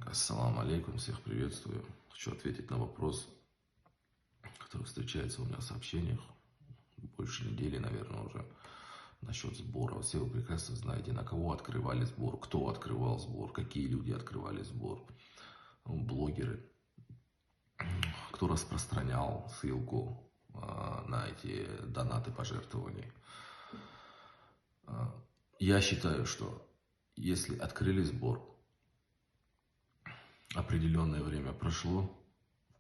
Ассаламу алейкум, всех приветствую. Хочу ответить на вопрос, который встречается у меня в сообщениях больше недели, наверное, уже, насчет сбора. Все вы прекрасно знаете, на кого открывали сбор, кто открывал сбор, какие люди открывали сбор. Блогеры, кто распространял ссылку на эти донаты, пожертвований. Я считаю, что если открыли сбор, определенное время прошло,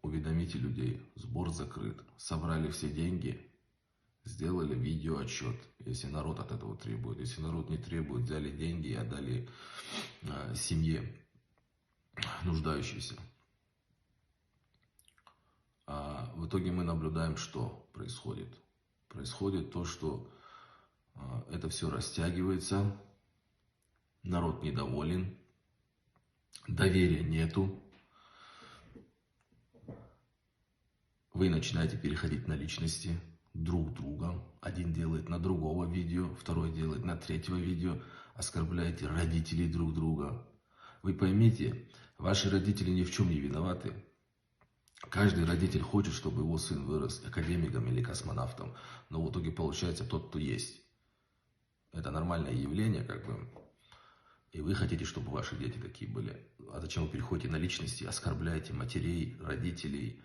уведомите людей, сбор закрыт, собрали все деньги, сделали видеоотчет, если народ от этого требует. Если народ не требует, взяли деньги и отдали семье нуждающейся. А в итоге мы наблюдаем, что происходит. Происходит то, что это все растягивается, народ недоволен, доверия нету. Вы начинаете переходить на личности друг друга. Один делает на другого видео, второй делает на третьего видео. Оскорбляете родителей друг друга. Вы поймите, ваши родители ни в чем не виноваты. Каждый родитель хочет, чтобы его сын вырос академиком или космонавтом. Но в итоге получается тот, кто есть. Это нормальное явление, как бы. И вы хотите, чтобы ваши дети такие были. А зачем вы переходите на личности, оскорбляете матерей, родителей,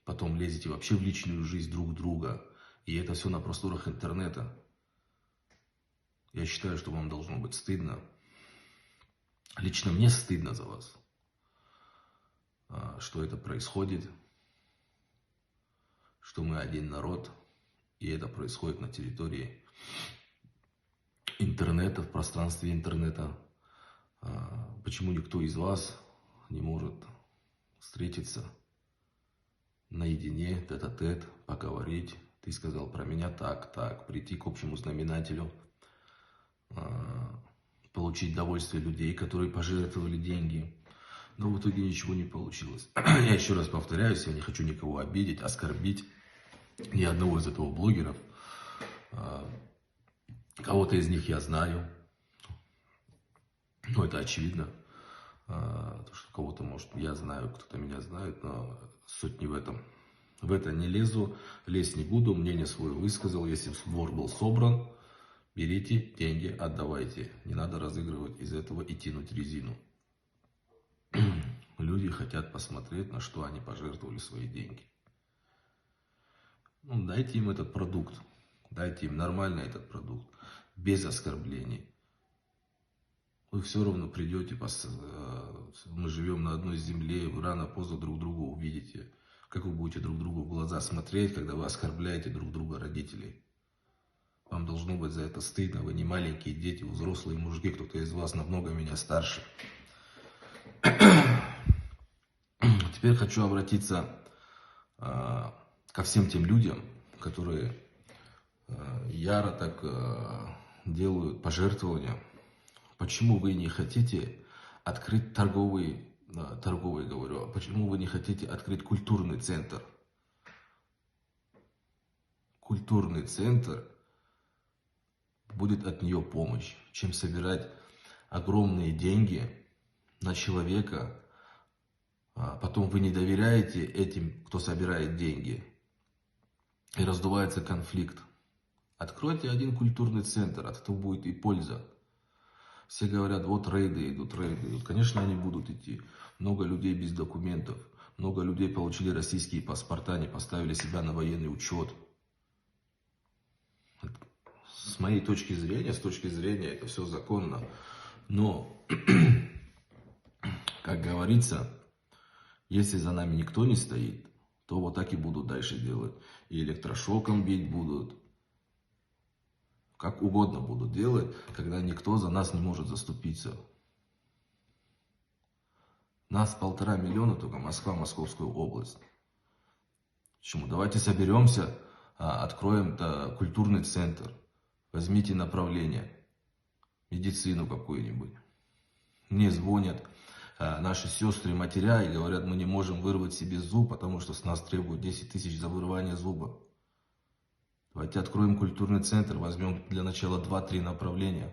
потом лезете вообще в личную жизнь друг друга. И это все на просторах интернета. Я считаю, что вам должно быть стыдно. Лично мне стыдно за вас, что это происходит, что мы один народ, и это происходит на территории интернета, в пространстве интернета. Почему никто из вас не может встретиться наедине, тет-а-тет, поговорить? Ты сказал про меня так, прийти к общему знаменателю, получить довольствие людей, которые пожертвовали деньги. Но в итоге ничего не получилось. Я еще раз повторяюсь, я не хочу никого обидеть, оскорбить, ни одного из этого блогеров. Кого-то из них я знаю. Ну, это очевидно. То, что кого-то, может, я знаю, кто-то меня знает, но суть не в этом. В это не лезу, лезть не буду, мнение свое высказал. Если сбор был собран, берите деньги, отдавайте. Не надо разыгрывать из этого и тянуть резину. Люди хотят посмотреть, на что они пожертвовали свои деньги. Ну, дайте им этот продукт. Дайте им нормально этот продукт. Без оскорблений. Вы все равно придете, мы живем на одной земле, вы рано-поздно друг друга увидите. Как вы будете друг другу в глаза смотреть, когда вы оскорбляете друг друга, родителей? Вам должно быть за это стыдно. Вы не маленькие дети, вы взрослые мужики, кто-то из вас намного меня старше. Теперь хочу обратиться ко всем тем людям, которые яро так делают пожертвования. Почему вы не хотите открыть торговый, говорю, почему вы не хотите открыть культурный центр? Культурный центр будет от нее помощь, чем собирать огромные деньги на человека. Потом вы не доверяете этим, кто собирает деньги, и раздувается конфликт. Откройте один культурный центр, от этого будет и польза. Все говорят, вот рейды идут. Конечно, они будут идти. Много людей без документов. Много людей получили российские паспорта, не поставили себя на военный учет. С моей точки зрения, с точки зрения, это все законно. Но, как говорится, если за нами никто не стоит, то вот так и будут дальше делать. И электрошоком бить будут. Как угодно будут делать, когда никто за нас не может заступиться. Нас 1,5 миллиона, только Москва, Московская область. Почему? Давайте соберемся, откроем культурный центр. Возьмите направление, медицину какую-нибудь. Мне звонят наши сестры, матеря и говорят, мы не можем вырвать себе зуб, потому что с нас требуют 10 тысяч за вырывание зуба. Давайте откроем культурный центр, возьмем для начала 2-3 направления.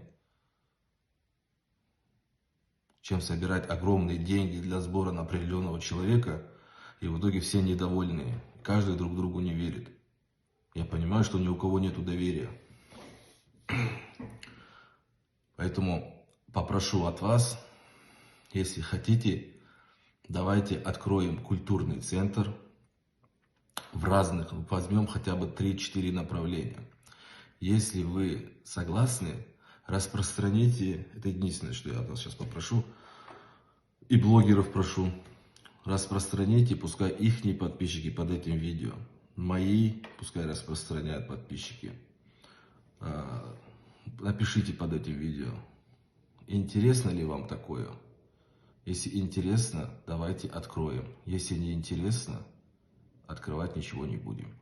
чем собирать огромные деньги для сбора на определенного человека, и в итоге все недовольные. Каждый друг другу не верит. Я понимаю, что ни у кого нет доверия. Поэтому попрошу от вас, если хотите, давайте откроем культурный центр в разных, возьмем хотя бы 3-4 направления. Если вы согласны, распространите, это единственное, что я от вас сейчас попрошу, и блогеров прошу, распространите, пускай ихние подписчики под этим видео, мои пускай распространяют подписчики. Напишите под этим видео, интересно ли вам такое. Если интересно, давайте откроем. Если не интересно, открывать ничего не будем.